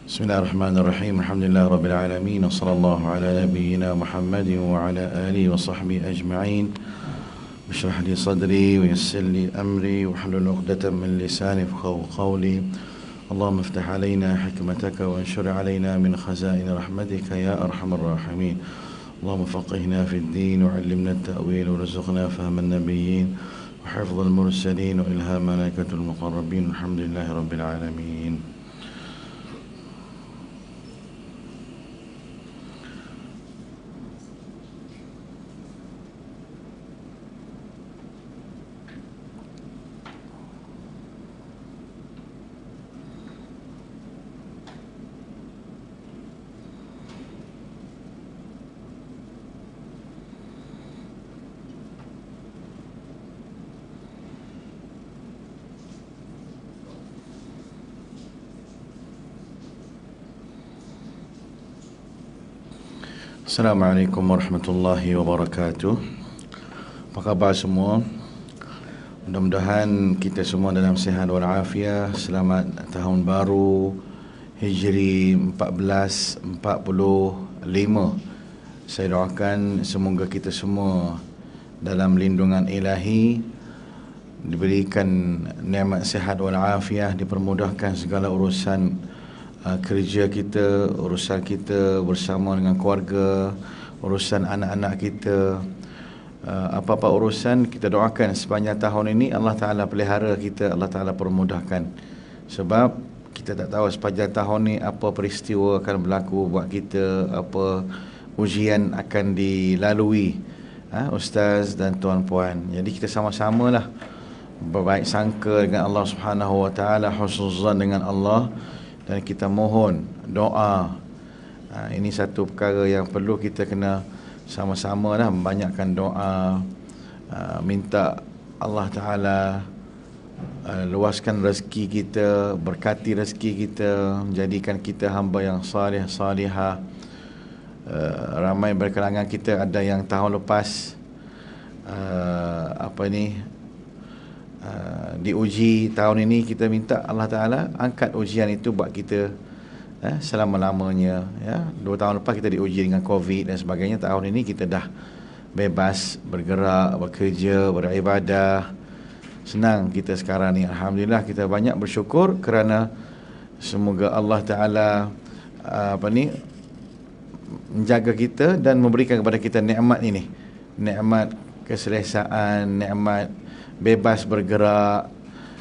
Bismillahirrahmanirrahim. Alhamdulillah rabbil alamin. Wassallallahu ala nabiyyina Muhammadin wa ala alihi wa sahbihi ajma'in. Bishrah li sadri wa yassir li amri wa hlul 'uqdatam min lisani yafqahu qawli. Allahumma iftah alaina hikmataka wa anshur alaina min khazain rahmatika ya arhamar rahimin. Allahumma faqihna fid din wa 'allimna at-ta'wil wa rizqna fahma an-nabiyyin wa hifdha al-mursalin wa ilhama malaikatil muqarrabin. Alhamdulillahi rabbil alamin. Assalamualaikum warahmatullahi wabarakatuh. Apa khabar semua? Mudah-mudahan kita semua dalam sihat walafiat. Selamat tahun baru Hijri 1445. Saya doakan semoga kita semua dalam lindungan ilahi, diberikan nikmat sihat walafiat, dipermudahkan segala urusan kerja kita, urusan kita bersama dengan keluarga, urusan anak-anak kita, apa-apa urusan kita doakan sepanjang tahun ini Allah Ta'ala pelihara kita, Allah Ta'ala permudahkan. Sebab kita tak tahu sepanjang tahun ni apa peristiwa akan berlaku buat kita, apa ujian akan dilalui ustaz dan tuan-puan. Jadi kita sama-samalah berbaik sangka dengan Allah Subhanahu Wa Ta'ala, husnuzan dengan Allah, dan kita mohon doa. Ini satu perkara yang perlu kita kena sama-sama lah, membanyakkan doa, minta Allah Ta'ala luaskan rezeki kita, berkati rezeki kita, jadikan kita hamba yang salih, salihah. Ramai berkalangan kita ada yang tahun lepas diuji. Tahun ini kita minta Allah Ta'ala angkat ujian itu buat kita selama-lamanya. 2 tahun lepas kita diuji dengan COVID dan sebagainya. Tahun ini kita dah bebas bergerak, bekerja, beribadah. Senang kita sekarang ni, alhamdulillah. Kita banyak bersyukur kerana semoga Allah Ta'ala menjaga kita dan memberikan kepada kita nikmat ini, nikmat keselesaan, nikmat bebas bergerak.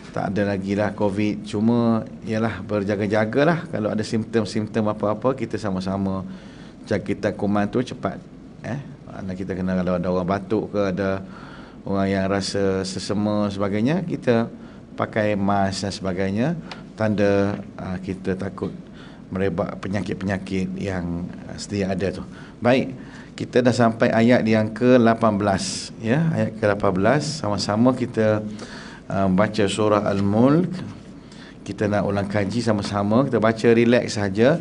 Tak ada lagi lah COVID. Cuma ialah berjaga-jagalah. Kalau ada simptom-simptom apa-apa, kita sama-sama jaga, kita kuman tu cepat. Mana kita kena, kalau ada orang batuk ke, ada orang yang rasa sesama sebagainya, kita pakai mask dan sebagainya. Tanda kita takut merebak penyakit-penyakit yang sedia ada tu. Baik, kita dah sampai ayat yang ke-18, ayat ke-18. Sama-sama kita baca surah Al-Mulk. Kita nak ulang kaji sama-sama. Kita baca relax saja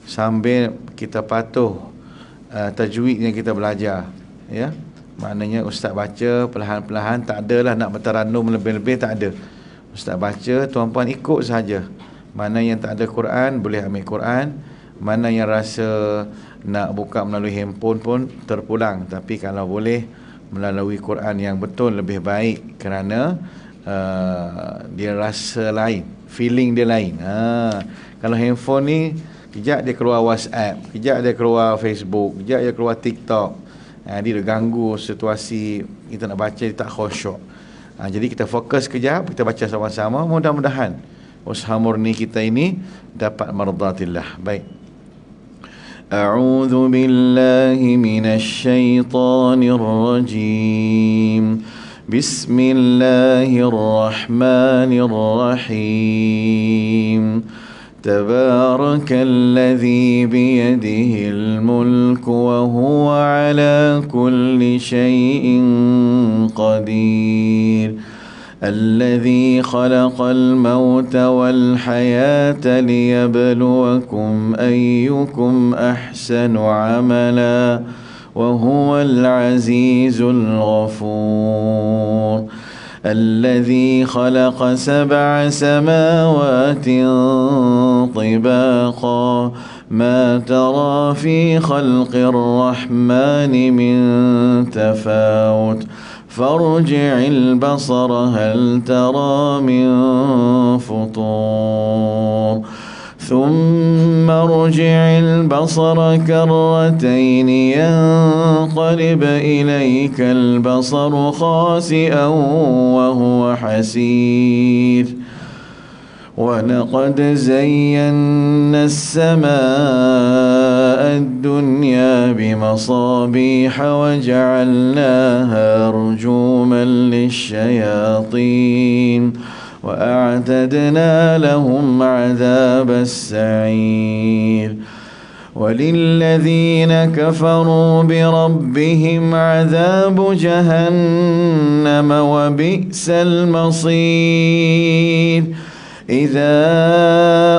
sambil kita patuh tajwid yang kita belajar. Maknanya ustaz baca perlahan-perlahan, tak adalah nak bertaranum lebih-lebih, tak ada. Ustaz baca, tuan-puan ikut saja. Mana yang tak ada Quran, boleh ambil Quran. Mana yang rasa nak buka melalui handphone pun terpulang. Tapi kalau boleh melalui Quran yang betul lebih baik, kerana dia rasa lain, feeling dia lain. Kalau handphone ni, kejap dia keluar WhatsApp, kejap dia keluar Facebook, kejap dia keluar TikTok. Dia ganggu situasi kita nak baca, dia tak khusyuk. Jadi kita fokus kejap, kita baca sama-sama. Mudah-mudahan usaha murni kita ini dapat mardatillah. Baik. A'udzu billahi minasy syaithanir rajim. Bismillahirrahmanirrahim. Tabarakalladzi biyadihil mulku wa huwa ala kulli syai'in qadir. الذي خلق الموت والحياة ليبلوكم أيكم أحسن عملا وهو العزيز الغفور الذي خلق 7 سماوات طباقا ما ترى في خلق الرحمن من تفاوت فارجع البصر هل ترى من فطور ثم ارجع البصر كرتين ينقلب إليك البصر خاسئا وهو حسير ولقد زينا السماء الدنيا بمصابيح وجعلناها رجوما للشياطين وأعتدنا لهم عذاب السعير وللذين كفروا بربهم عذاب جهنم وبئس المصير إذا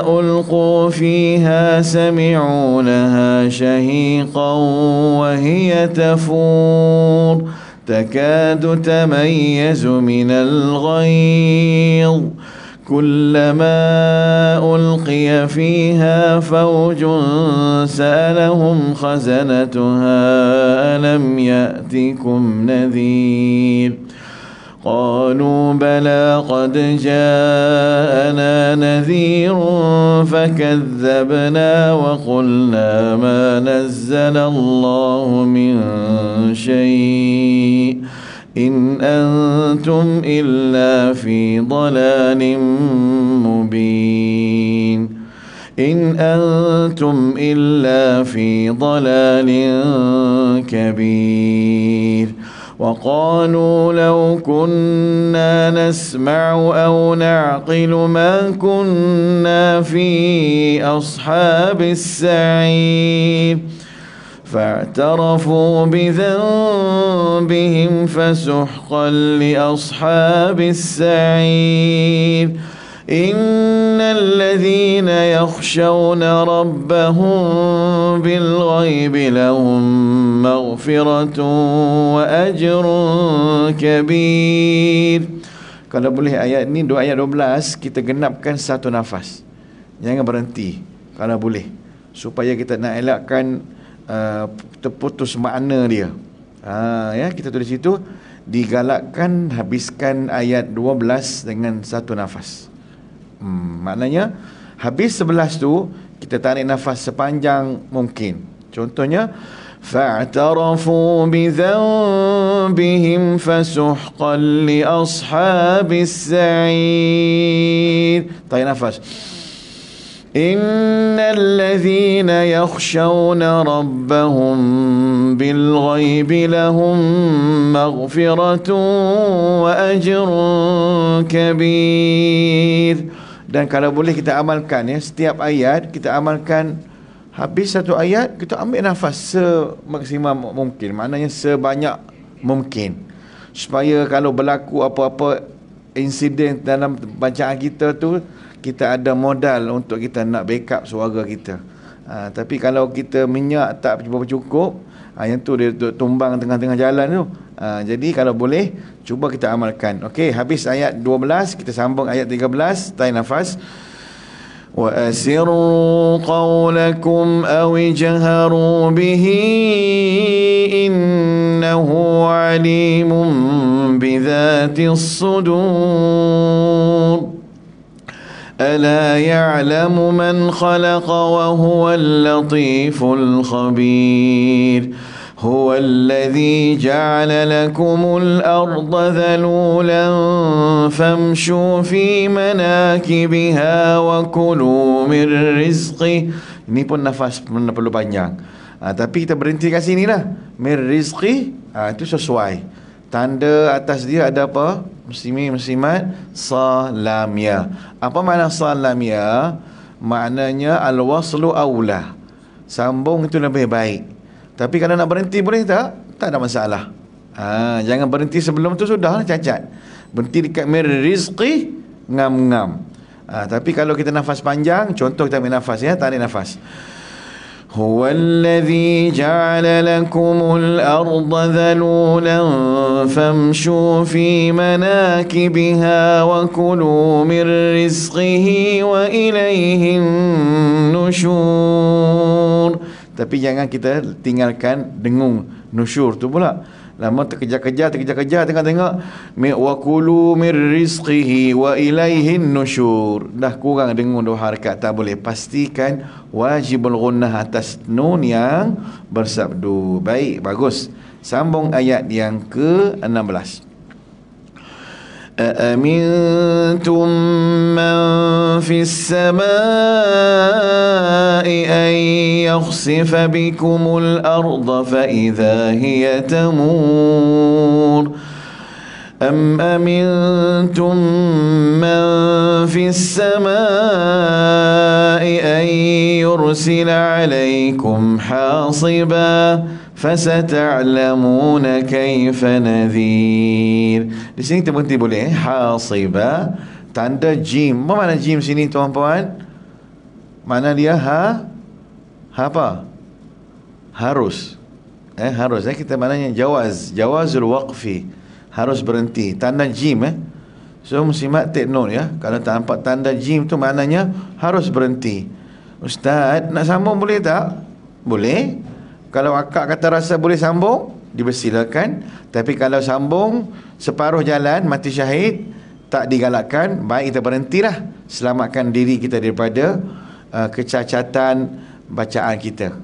ألقوا فيها سمعوا لها شهيقا وهي تفور تكاد تميز من الغيظ كلما ألقي فيها فوج سألهم خزنتها ألم يأتكم نذير قالوا بلى قد جاءنا نذير فكذبنا وقلنا ما نزل الله من شيء إن أنتم إلا في ضلال مبين إن أنتم إلا في ضلال كبير وقالوا لو كنا نسمع أو نعقل ما كنا في أصحاب السعير فاعترفوا بذنبهم فسحقا لأصحاب السعير إن الذين يخشون ربهم بالغيب لهم مغفرة وأجر كبير. Kalau boleh ayat ni, dua ayat 12 kita genapkan satu nafas. Jangan berhenti kalau boleh, supaya kita nak elakkan terputus makna dia. Ya, kita tulis situ digalakkan habiskan ayat 12 dengan satu nafas. Maknanya habis 11 tu kita tarik nafas sepanjang mungkin. Contohnya fa'tarafu bidzanbihim fasuhqan li ashabis sa'ir. Tarik nafas. Innal ladzina yakhshawna rabbahum bil ghaibi lahum maghfiratun wa ajrun kabir. Dan kalau boleh kita amalkan, ya, setiap ayat kita amalkan. Habis satu ayat kita ambil nafas semaksimum mungkin, maknanya sebanyak mungkin, supaya kalau berlaku apa-apa insiden dalam bacaan kita tu, kita ada modal untuk kita nak backup suara kita. Tapi kalau kita minyak tak cukup, yang tu dia tumbang tengah-tengah jalan tu. Jadi kalau boleh cuba kita amalkan. Okey, habis ayat 12 kita sambung ayat 13, tarik nafas. Wa asirru qawlakum aw ijharu bihi innahu alimun bidhatis sudur. ألا يعلم من خلق وهو اللطيف الخبير هو الذي جعل لكم الأرض ذلولا فامشوا في مناكبها وكلوا من رزقه. Ini pun nafas perlu panjang. Tapi kita berhenti kat sini lah. Min rizqi, itu sesuai. Tanda atas dia ada apa? Muslimat salamiyah. Apa makna salamiyah? Maknanya al-waslu aula. Sambung itu lebih baik. Tapi kalau nak berhenti boleh tak? Tak ada masalah. Jangan berhenti sebelum tu, sudah cacat. Berhenti dekat mir rizqi ngam-ngam. Tapi kalau kita nafas panjang, contoh kita ambil nafas, ya, tarik nafas. Huwallazi ja'ala lakumul arda dhalulan famshu fi manakibiha wa kulu min rizqihi wa ilayhin nusyur. Tapi jangan kita tinggalkan dengung nusyur tu pula. Lama terkejar-kejar tengok wa kulu mir rizqihi wa ilaihin nusyur. Dah kurang dengung 2 harakat, tak boleh. Pastikan wajibul gunnah atas nun yang bersabdu. Baik, bagus. Sambung ayat yang ke-16. أأمنتم من في السماء أن يخسف بكم الأرض فإذا هي تمور أم أمنتم من في السماء أن يرسل عليكم حاصبا فستعلمون كيف نذير. Di sini kita berhenti boleh. Hasiba, tanda jim. Apa makna jim sini tuan-puan? Mana dia? Apa? Harus. Harus. Kita maknanya jawazul waqfi. Harus berhenti. Tanda jim. So muslimat take note ya. Kalau tak nampak tanda jim tu maknanya harus berhenti. Ustaz, nak sambung boleh tak? Boleh. Kalau akak kata rasa boleh sambung, dipersilakan. Tapi kalau sambung separuh jalan, mati syahid, tak digalakkan, baik kita berhentilah. Selamatkan diri kita daripada kecacatan bacaan kita.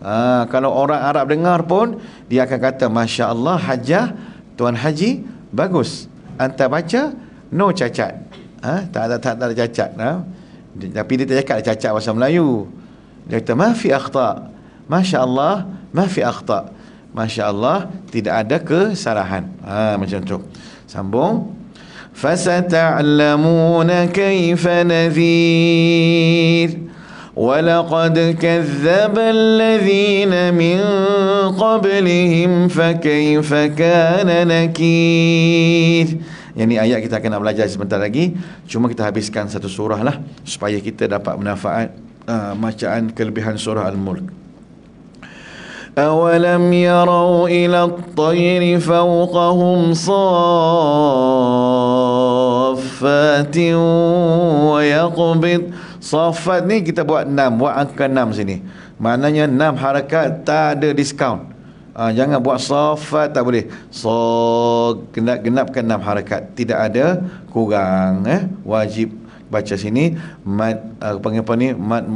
Kalau orang Arab dengar pun, dia akan kata, Masya Allah, hajah, Tuan Haji, bagus. Anta baca, no cacat. Tak ada cacat. Tapi dia tak cakap cacat bahasa Melayu. Dia kata, ma fi akhta'. Masya Allah, ma fi akhta'. Masya Allah, tidak ada kesalahan. Macam tu. Sambung. Fasata'lamuna kayfa nadhir. Walaqad kazzaba alladhina min qablihim fakayfa kana nakir. Yang ni ayat kita akan nak belajar sebentar lagi. Cuma kita habiskan satu surah lah, supaya kita dapat manfaat bacaan kelebihan surah Al-Mulk. أَوَلَمْ يَرَوْا إِلَى الطَّيْرِ فَوْقَهُمْ صَافَّاتٍ وَيَقْبِضْ. Safat ni kita buat 6, buat angka 6 sini. Maknanya 6 harakat, tak ada diskaun. Jangan buat safat, tak boleh. Genapkan 6 harakat, tidak ada kurang. Wajib baca sini mad, panggil apa ni, mad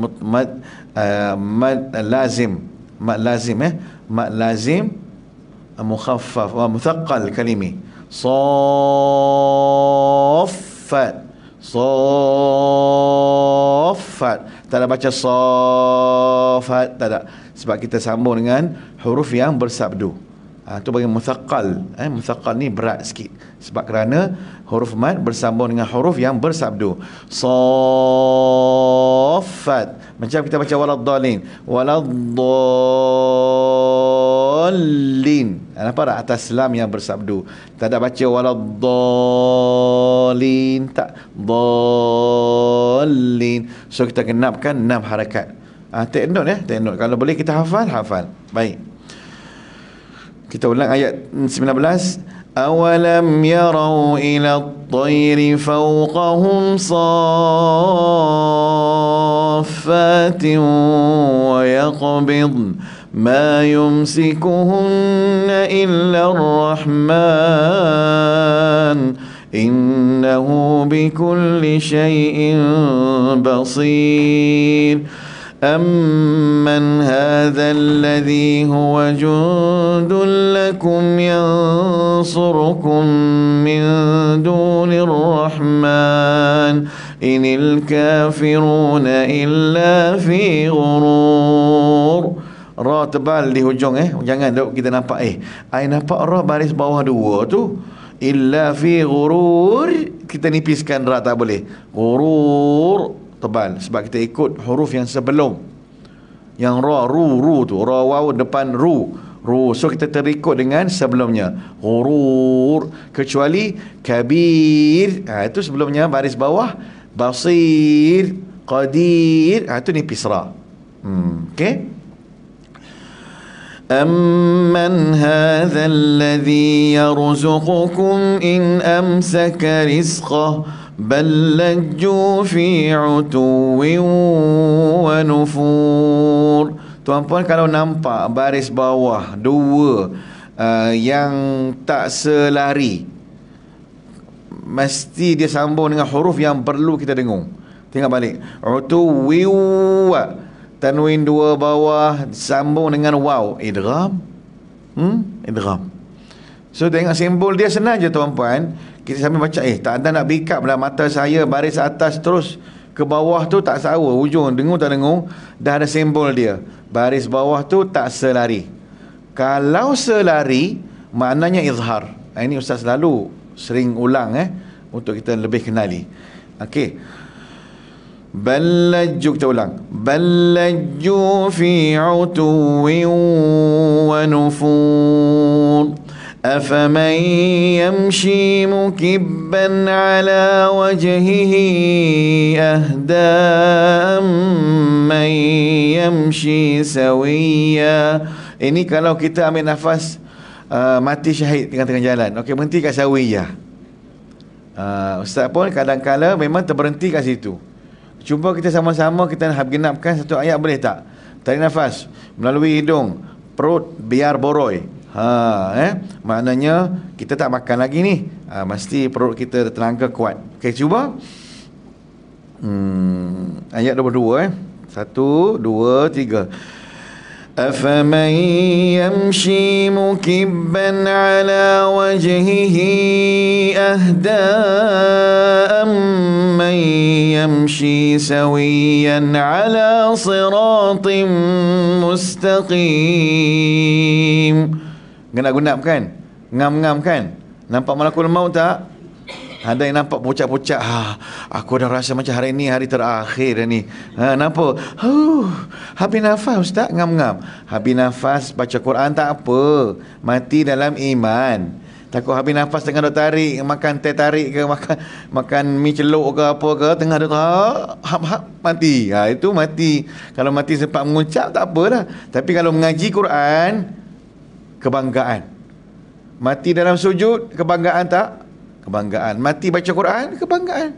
lazim. Mad lazim mad lazim mukhaffaf wa muthaqqal kalimi. Saffat, saffat, tak ada baca saffat, tak ada, sebab kita sambung dengan huruf yang bersabdu. Itu bagi muthaqqal. Muthaqqal ni berat sikit, sebab kerana huruf mad bersambung dengan huruf yang bersabdu. Saffat. Macam kita baca waladdallin. Waladdallin. Nampak tak? Atas lam yang bersabdu. Tak ada baca waladdallin. Tak. Dallin. So kita genapkan 6 harakat. Take note ya. Take note. Kalau boleh kita hafal, hafal. Baik. Kita ulang ayat 19. Awalam yarau ila at-tayri fawqahum saffatin wa yaqbid ma yumsikuhunna illa ar-rahman innahu bikulli shay'in basir. أَمَّنْ هَذَا الَّذِي هُوَ جُندٌ لَكُمْ يَنصُرُكُمْ مِنْ دُونِ الرَّحْمَنِ إِنِ الْكَافِرُونَ إِلَّا فِي غُرُورٍ. Ra tebal di hujung jangan kita nampak I nampak ra baris bawah 2 tu. Illa fi ghurur, kita nipiskan ra, tak boleh. Ghurur tebal, sebab kita ikut huruf yang sebelum, yang ra, ru tu, ra waw depan ru, so kita terikut dengan sebelumnya, ghurur. Kecuali kabir, itu sebelumnya baris bawah, basir, qadir, itu nipis ra. Okey, أَمَّنْ هَذَا الَّذِي يَرْزُقُكُمْ إِنْ أَمْسَكَ رِزْقَهُ بَلْ لَجُّوا فِي عُتُوٍّ وَنُفُورٍ. Tuan-puan, kalau nampak baris bawah dua yang tak selari, mesti dia sambung dengan huruf yang perlu kita dengung. Tengok balik. Utuwiwa, tanwin dua bawah sambung dengan waw, idgham. Idgham. So tengok simbol dia, senang je tuan-puan. Kita sambil baca, tak ada nak pick up dalam mata saya baris atas terus ke bawah tu tak sawa, ujung dengung tak dengung, dah ada simbol dia. Baris bawah tu tak selari. Kalau selari, maknanya izhar. Ini Ustaz selalu sering ulang untuk kita lebih kenali. Okey. Ballajju, kita ulang. Ballajju fi utuwin wa nufur. أفمن يمشي مكبا على وجهه أهدى أمن يمشي سويا. Ini kalau kita ambil nafas mati syahid tengah-tengah jalan. Okey, berhenti kat sawiyah. Ustaz pun kadang-kala memang terberhenti kat situ. Cuba kita sama-sama kita genapkan satu ayat, boleh tak? Tarik nafas melalui hidung, perut biar boroi. Maknanya kita tak makan lagi ni. Mesti perut kita tenaga kuat. Okey, cuba. Ayat 22 1 2 3. أفمن يمشي مكبا على وجهه أهدى أمن يمشي سويا على صراط مستقيم. Genap-genap kan? Ngam-ngam kan? Nampak malakul maut tak? Ada yang nampak pucat-pucat. Aku dah rasa macam hari ni hari terakhir ni. Nampak? Habis nafas Ustaz, ngam-ngam. Habis nafas baca Quran tak apa. Mati dalam iman. Takut habis nafas tengah duk tarik, makan teh tarik ke, makan mi celuk ke apa ke, tengah duk mati. Itu mati. Kalau mati sempat mengucap tak apalah. Tapi kalau mengaji Quran, kebanggaan. Mati dalam sujud, kebanggaan tak? Kebanggaan. Mati baca Quran, kebanggaan.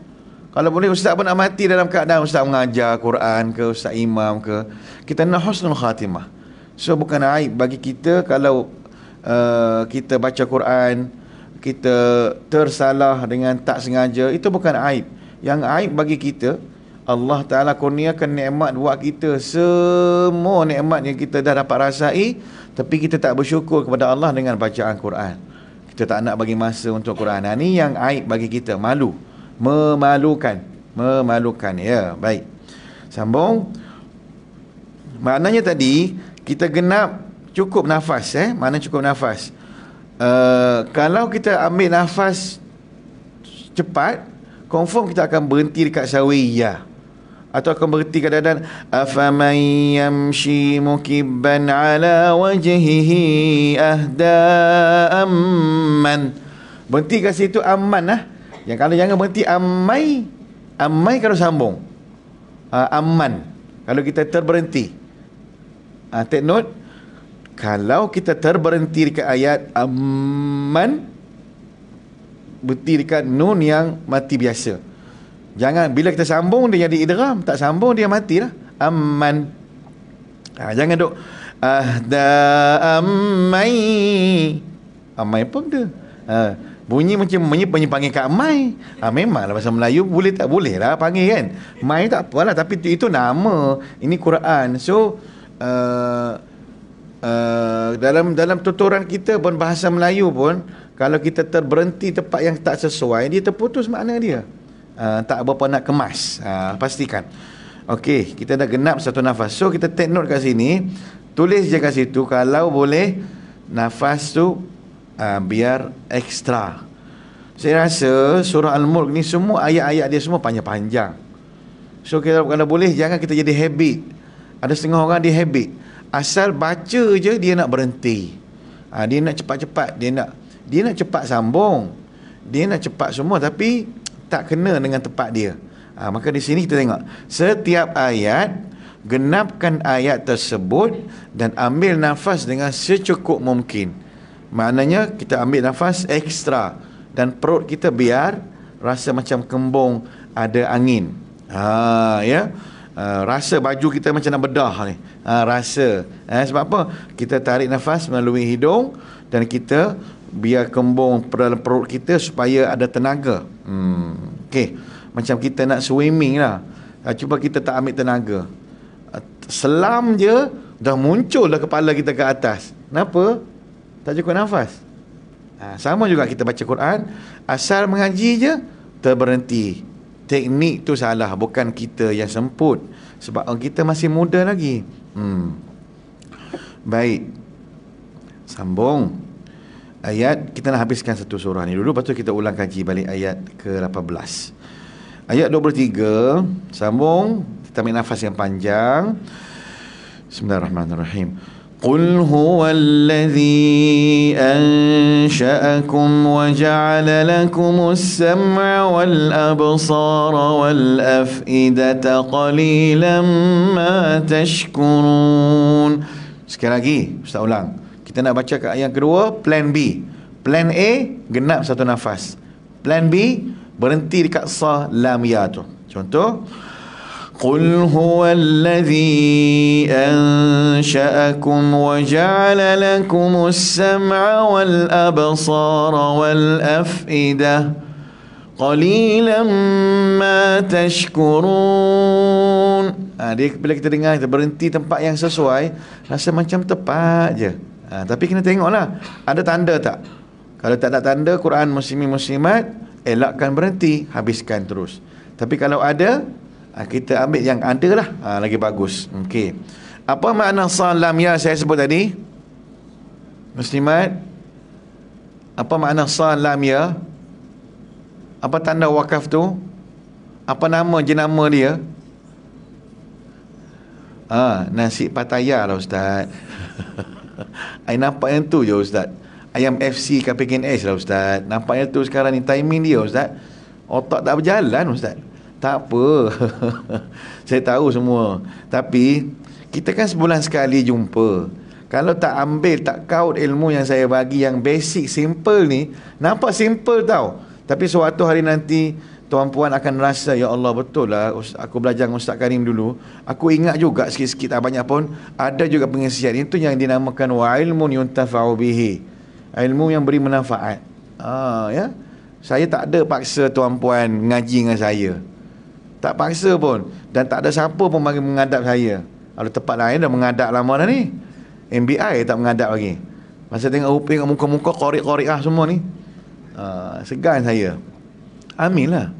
Kalau boleh ustaz pun nak mati dalam keadaan ustaz mengajar Quran ke, ustaz imam ke, kita nak husnul khatimah. So bukan aib bagi kita kalau kita baca Quran, kita tersalah dengan tak sengaja, itu bukan aib. Yang aib bagi kita, Allah Ta'ala kurniakan nikmat buat kita, semua nikmat yang kita dah dapat rasai, tapi kita tak bersyukur kepada Allah dengan bacaan Quran. Kita tak nak bagi masa untuk Quran. Ini yang aib bagi kita, malu, memalukan. Ya, baik. Sambung. Maknanya tadi kita genap cukup nafas, mana cukup nafas. Kalau kita ambil nafas cepat, confirm kita akan berhenti dekat sawiyah, atau akan berhenti kadang-kadang afaman yamshi mukibban ala wajhihi ahda amman. Berhenti kat situ aman lah. Yang kalau jangan berhenti amai. Amai kalau sambung. Aman kalau kita terberhenti. Take note, kalau kita terberhenti dekat ayat amman, berhenti dekat nun yang mati biasa. Jangan, bila kita sambung dia jadi idgham, tak sambung dia matilah. Amman. Jangan duk ahda ammai. Ammai apa benda? Bunyi macam panggil kat mai. Memanglah bahasa Melayu boleh tak boleh lah panggil kan. Mai tak apalah, tapi itu nama. Ini Quran. So dalam tuturan kita pun, bahasa Melayu pun, kalau kita terberhenti tempat yang tak sesuai, dia terputus makna dia. Tak berapa nak kemas. Pastikan. Okey, kita dah genap satu nafas. So kita take note kat sini, tulis je kat situ, kalau boleh nafas tu biar ekstra. Saya rasa surah Al-Mulk ni semua ayat-ayat dia semua panjang-panjang. So kalau boleh jangan kita jadi habit. Ada setengah orang dia habit, asal baca je dia nak berhenti. Dia nak cepat-cepat, dia nak cepat sambung, dia nak cepat semua, tapi tak kena dengan tempat dia. Maka di sini kita tengok setiap ayat genapkan ayat tersebut dan ambil nafas dengan secukup mungkin. Maknanya kita ambil nafas ekstra dan perut kita biar rasa macam kembung ada angin. Ya. Rasa baju kita macam nak bedah ni. Rasa. Sebab apa? Kita tarik nafas melalui hidung dan kita biar kembung dalam perut kita supaya ada tenaga. Okey. Macam kita nak swimming lah. Cuba kita tak ambil tenaga. Selam je dah muncul dah kepala kita ke atas. Kenapa? Tak cukup nafas. Sama juga kita baca Quran, asal mengaji je terberhenti. Teknik tu salah, bukan kita yang semput. Sebab kita masih muda lagi. Baik. Sambung. Ayat, kita nak habiskan satu surah ni dulu, lepas tu kita ulang kaji balik ayat ke-18. Ayat 23, sambung. Kita ambil nafas yang panjang. Bismillahirrahmanirrahim. Qul huwallazi ansha'akum wa ja'ala lakumus sam'a wal absara wal af'idata qalilan ma tashkurun. Sekali lagi, Ustaz ulang. Kita nak baca ke ayat kedua, plan B. Plan A, genap satu nafas. Plan B, berhenti dekat sa lam ya tu. Contoh, Qul huwallazi ansha'akum wa ja'ala lakumus sam'a wal absara wal af'idah qalilan ma tashkurun. Dia bila kita dengar, kita berhenti tempat yang sesuai, rasa macam tepat je. Tapi kena tengoklah, ada tanda tak? Kalau tak ada tanda, Quran muslimin muslimat, elakkan berhenti, habiskan terus. Tapi kalau ada, kita ambil yang ada lah, lagi bagus. Okey. Apa makna salam ya saya sebut tadi? Muslimat, apa makna salam ya? Apa tanda wakaf tu? Apa nama jenama dia? Nasi Pattaya lah Ustaz. I nampak yang tu je Ustaz. Ayam FC KPKNS lah Ustaz. Nampak yang tu sekarang ni timing dia Ustaz. Otak tak berjalan Ustaz. Tak apa. Saya tahu semua. Tapi kita kan sebulan sekali jumpa. Kalau tak ambil, tak kaut ilmu yang saya bagi, yang basic, simple ni, nampak simple tau. Tapi suatu hari nanti tuan-puan akan rasa, ya Allah betul lah, aku belajar dengan Ustaz Karim dulu, aku ingat juga sikit-sikit, tak banyak pun, ada juga pengisian. Itu yang dinamakan wa ilmun yuntafa'u bihi, ilmu yang beri manfaat. Ya, saya tak ada paksa tuan-puan ngaji dengan saya, tak paksa pun, dan tak ada siapa pun bagi mengadap saya. Kalau tempat lain dah mengadap lama dah ni, MBI tak mengadap lagi. Masa tengok uping muka-muka korek-korek semua ni, segan saya. Amin lah.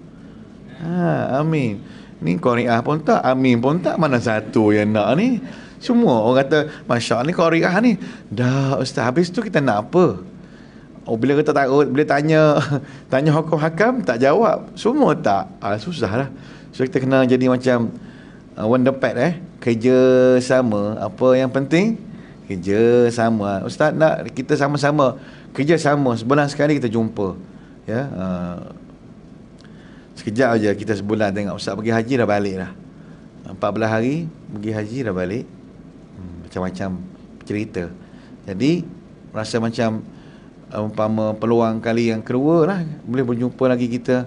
Amin. Ni Koreah pun tak, Amin pun tak, mana satu yang nak ni? Semua orang kata, Masya Allah ni Koreah ni. Dah Ustaz, habis tu kita nak apa? Bila kita takut, bila tanya hukum hakam, tak jawab. Semua tak. Susah lah. So kita kena jadi macam Wonderpad kerja sama. Apa yang penting? Kerja sama. Ustaz nak kita sama-sama kerja sama, sebulan sekali kita jumpa. Ya. Sekejap aja kita sebulan tengok Ustaz pergi haji dah balik dah. 14 hari pergi haji dah balik. Macam-macam cerita. Jadi rasa macam umpama peluang kali yang kedua lah, boleh berjumpa lagi kita.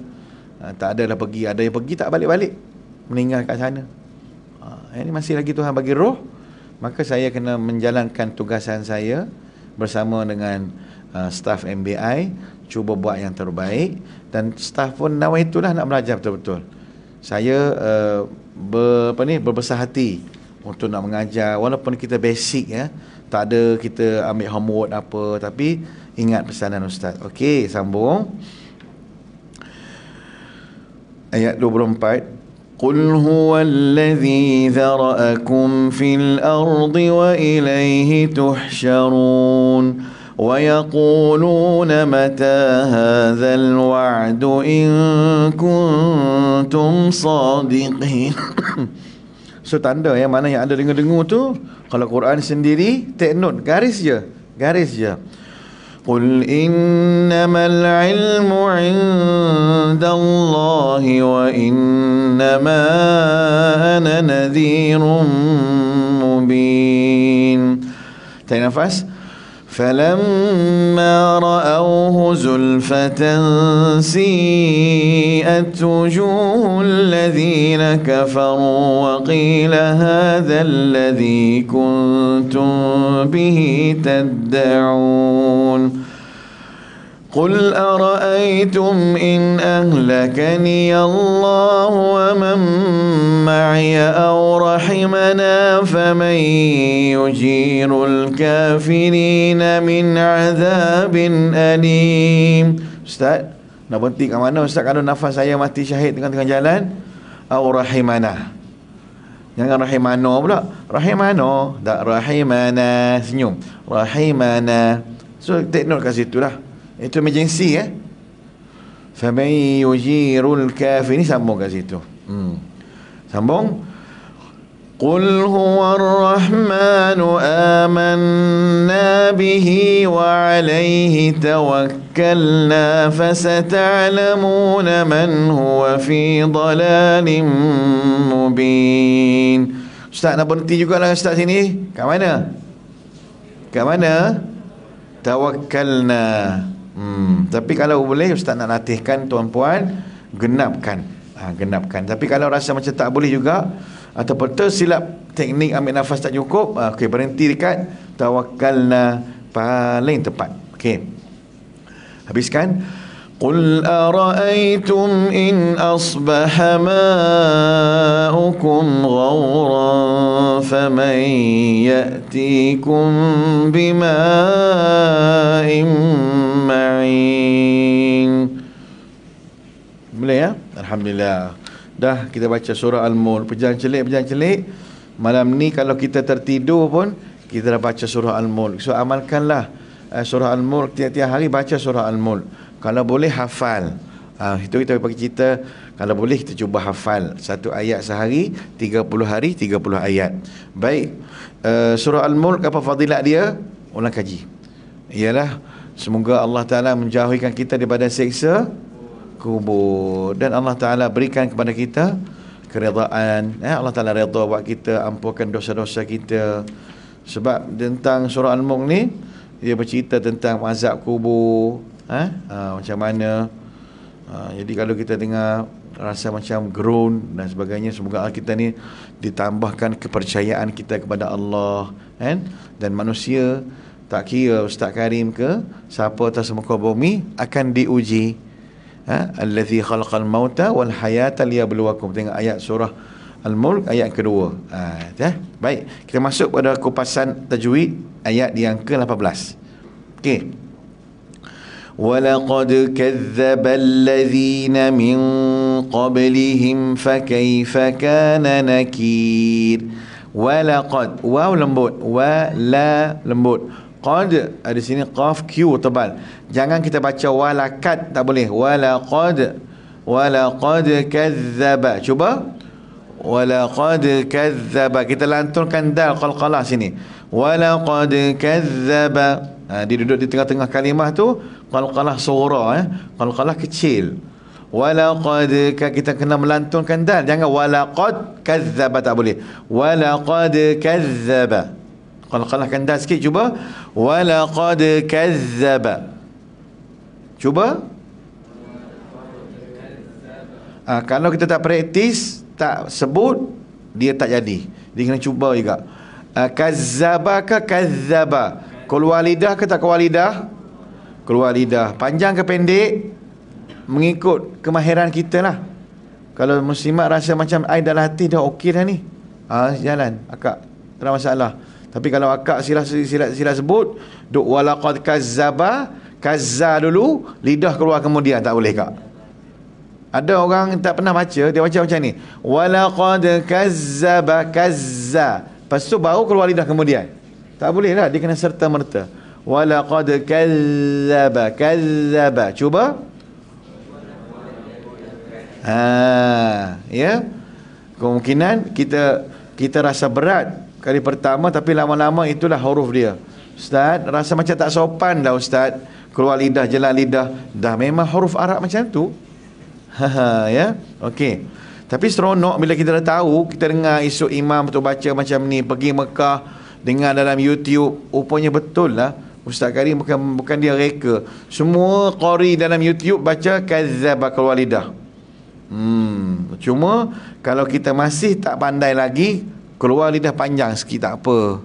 Tak ada dah pergi, ada yang pergi tak balik-balik, meninggal kat sana. Ini masih lagi Tuhan bagi roh. Maka saya kena menjalankan tugasan saya bersama dengan staf MBI, cuba buat yang terbaik, dan staf pun nawaitulah nak belajar betul-betul. Saya berbesar hati untuk nak mengajar, walaupun kita basic ya, tak ada kita ambil homework apa, tapi ingat pesanan Ustaz. Okey, sambung ayat 24. Qul huwallazi zara'akum fil ardi wa ilayhi tuhsyarun wa yaquluna mata hadzal wa'du in kuntum sadiqin. So tanda yang mana yang ada dengar-dengar tu, kalau Quran sendiri take note, garis je. قل إنما العلم عند الله وإنما أنا نذير مبين. tarik nafas. فلما رأوه زلفة سيئت وجوه الذين كفروا وقيل هذا الذي كنتم به تدعون قل أرأيتم إن أهلكني الله ومن معي أو رحمنا فمن يجير الكافرين من عذاب أليم. Ustaz, nak berhenti kat mana Ustaz kalau nafas saya mati syahid tengah-tengah jalan? Au rahimana. Jangan rahimano pula. Rahimano, tak rahimana, senyum. Rahimana. So take note kat situ lah. Itu emergency faman yujirul kafir, ni sambung kat situ. Sambung. Qul huwar rahmanu amanna bihi wa alayhi tawakkalna fasata'lamuna man huwa fi dhalalin mubin. Ustaz nak berhenti jugalah Ustaz sini. Kat mana? Kat mana? Tawakkalna. Tapi kalau boleh Ustaz nak latihkan tuan-puan, genapkan. Genapkan. Tapi kalau rasa macam tak boleh juga, ataupun tersilap teknik ambil nafas tak cukup, okey, berhenti dekat tawakkalna, paling tepat. Okey, habiskan. Qul ara'aytum in asbaha ma'ukum ghawran faman ya'tikum bima'in ma'in. Boleh ya? Alhamdulillah. Dah kita baca surah Al-Mulk. Pejang celik. Malam ni kalau kita tertidur pun kita dah baca surah Al-Mulk. So amalkanlah surah Al-Mulk tiap-tiap hari, baca surah Al-Mulk. Kalau boleh hafal. Itu kita bagi cerita, kalau boleh kita cuba hafal satu ayat sehari, 30 hari 30 ayat. Baik. Surah Al-Mulk, apa fadilat dia? Ulang kaji. Ialah semoga Allah Ta'ala menjauhkan kita daripada seksa kubur, dan Allah Ta'ala berikan kepada kita keredaan. Allah Ta'ala redha buat kita, ampunkan dosa-dosa kita. Sebab tentang surah Al-Mulk ni, dia bercerita tentang azab kubur, macam mana. Jadi kalau kita dengar rasa macam groan dan sebagainya, semoga kita ni ditambahkan kepercayaan kita kepada Allah, dan manusia, tak kira Ustaz Karim ke siapa atas muka bumi, akan diuji. Allazi khalaqal mauta wal hayata liyabluwakum. Tengok ayat surah Al-Mulk ayat kedua. Baik, kita masuk pada kupasan tajwid ayat yang ke-18. Okey. وَلَقَدْ كَذَّبَ الَّذِينَ مِنْ قَبْلِهِمْ فَكَيْفَ كَانَ نَكِيرٌ. وَلَقَدْ, waw lembut, la lembut, qad ada sini qaf q tebal. Jangan kita baca walaqad, tak boleh. Walaqad kazzaba. Cuba. Walaqad kazzaba. Kita lantunkan dal qalqalah sini. Walaqad kazzaba. Dia duduk di tengah-tengah kalimah tu, qalqalah sughra, qalqalah kecil. Walaqad, kita kena melantunkan dal. Jangan walaqad kazzaba, tak boleh. Walaqad kazzaba. Qalqalahkan dal sikit, cuba. Walaqad kazzaba. Cuba. Kalau kita tak praktis, tak sebut, dia tak jadi. Dia kena cuba juga. Kazzaba ke kazzaba? Keluar lidah ke tak keluar lidah? Keluar lidah. Panjang ke pendek? Mengikut kemahiran kita lah. Kalau muslimat rasa macam I dah latih dah, okey dah ni, jalan akak, tak ada masalah. Tapi kalau akak sila sebut duk walaqad kazzaba, kazza dulu, lidah keluar kemudian, tak boleh kak. Ada orang tak pernah baca, dia baca macam ni, walaqad kazzaba, kazza, lepas tu baru keluar lidah kemudian. Tak boleh lah, dia kena serta-merta. Walaqad kazzaba, kazzaba. Cuba. Ya. Kemungkinan kita rasa berat kali pertama, tapi lama-lama itulah huruf dia. Ustaz, rasa macam tak sopan dah Ustaz. keluar lidah, jelas lidah, dah memang huruf Arab macam tu. Ya, okey. Tapi seronok bila kita dah tahu, kita dengar isu imam tu baca macam ni, pergi Mekah, dengar dalam YouTube, rupanya betul lah. Ustaz Karim bukan dia reka. Semua qari dalam YouTube baca kazzaba keluar lidah. Cuma kalau kita masih tak pandai lagi, keluar lidah panjang sikit tak apa,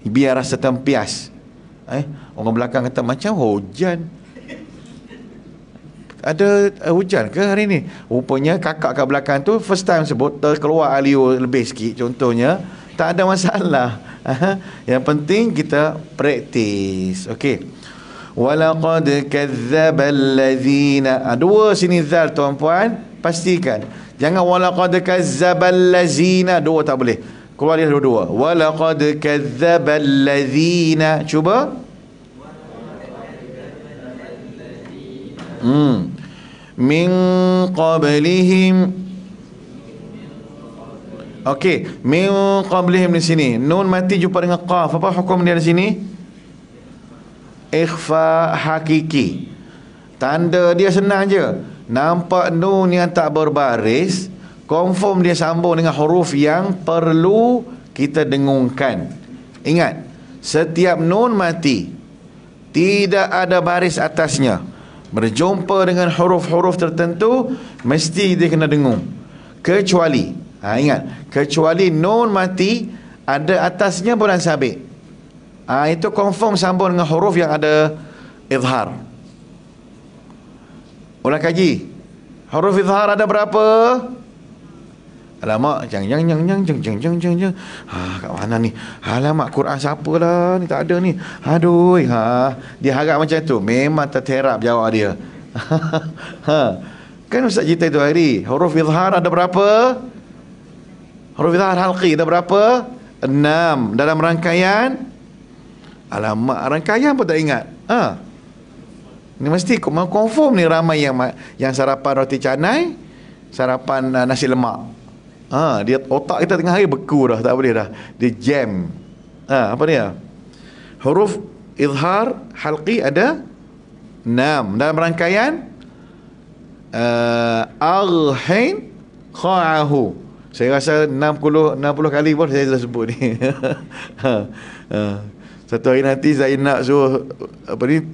biar rasa tempias. Orang belakang kata macam hujan. Ada hujan ke hari ni? Rupanya kakak kat belakang tu first time sebut terkeluar alio lebih sikit contohnya. Tak ada masalah. Yang penting kita praktis. Okey. Walaqad kadzdzaba allazina. Dua sini zal tuan-puan, pastikan. Jangan walaqad kadzdzaba allazina, dua tak boleh. Keluar dia dua-dua. Walaqad kadzdzaba allazina. Cuba. Min qablihim. Okey, min qablihim di sini. Nun mati jumpa dengan qaf. Apa hukum dia di sini? Ikhfa hakiki. Tanda dia senang je. Nampak nun yang tak berbaris, confirm dia sambung dengan huruf yang perlu kita dengungkan. Ingat, setiap nun mati tidak ada baris atasnya, berjumpa dengan huruf-huruf tertentu, mesti dia kena dengung. Kecuali, ingat, kecuali nun mati ada atasnya bulan sabit, itu confirm sambung dengan huruf yang ada izhar. Ulang kaji. Huruf izhar ada berapa? Alamak, jang. Kat mana ni? Alamak, Quran siapa lah ni, tak ada ni. Aduh, dia harap macam tu. Memang terterap jawab dia. Kan Ustaz cerita itu hari. Huruf izhar ada berapa? Huruf izhar halqi ada berapa? 6 dalam rangkaian. Alamak, rangkaian pun tak ingat. Ini mesti confirm ni ramai yang sarapan roti canai, sarapan nasi lemak. Dia otak kita tengah hari beku dah, tak boleh dah. Dia jam. Apa dia? Huruf izhar halqi ada 6 dalam rangkaian al-hain kha'ahu. Saya rasa 60 kali pun saya dah sebut ni. Satu hari nanti saya nak suruh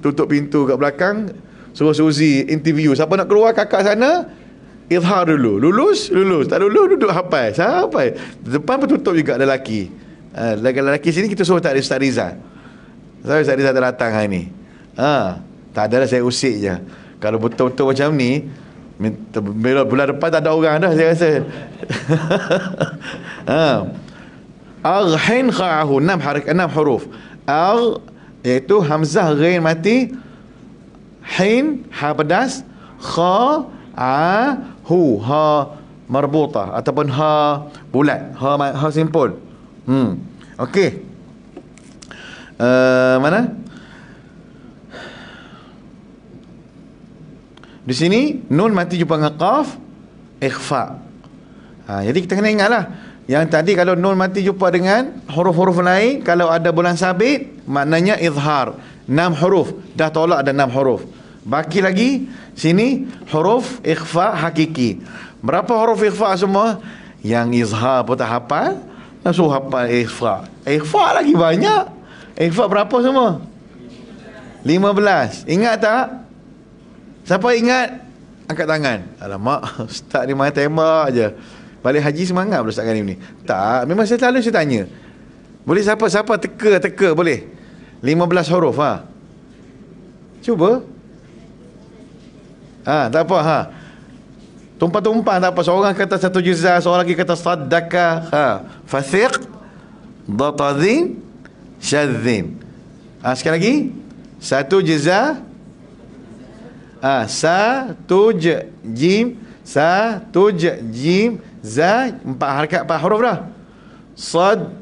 tutup pintu kat belakang, suruh Suzy interview. Siapa nak keluar kakak sana, izhar dulu. Lulus. Tak lulus duduk hafal. Sampai depan pun tutup juga lelaki. Lelaki sini kita suruh tak ada Ustaz Rizal. Ustaz Rizal tak datang hari ni. Tak ada lah, saya usik je. Kalau betul-betul macam ni, bulan depan tak ada orang dah, saya rasa. Al-hain kha'ahu, 6 huruf. Al iaitu hamzah ghain mati, hain ha pedas, kha a hu ha marbutah ataupun ha bulat, ha simpul. Okey. Mana? Di sini nun mati jumpa dengan qaf, ikhfa. Jadi kita kena ingatlah, yang tadi kalau nun mati jumpa dengan huruf-huruf lain, kalau ada bulan sabit, maknanya izhar. 6 huruf, dah tolak ada 6 huruf. Baki lagi, sini huruf ikhfa hakiki. Berapa huruf ikhfa semua? Yang izhar pun tak hafal, langsung hafal ikhfa. Ikhfa lagi banyak. Ikhfa berapa semua? 15. Ingat tak? Siapa ingat? Angkat tangan. Alamak, Ustaz ni main tembak je. Balik haji semangat pula Ustaz Karim ni. Tak, memang saya tanya. Boleh siapa teka boleh? 15 huruf Cuba. Tak apa Tumpang-tumpang tak apa. Seorang kata 1 juzah, seorang lagi kata saddaka. Fathiq, datadhin, syadzin. Sekali lagi. 1 juzah. Jim za, 4 harakat 4 huruf dah. Sad,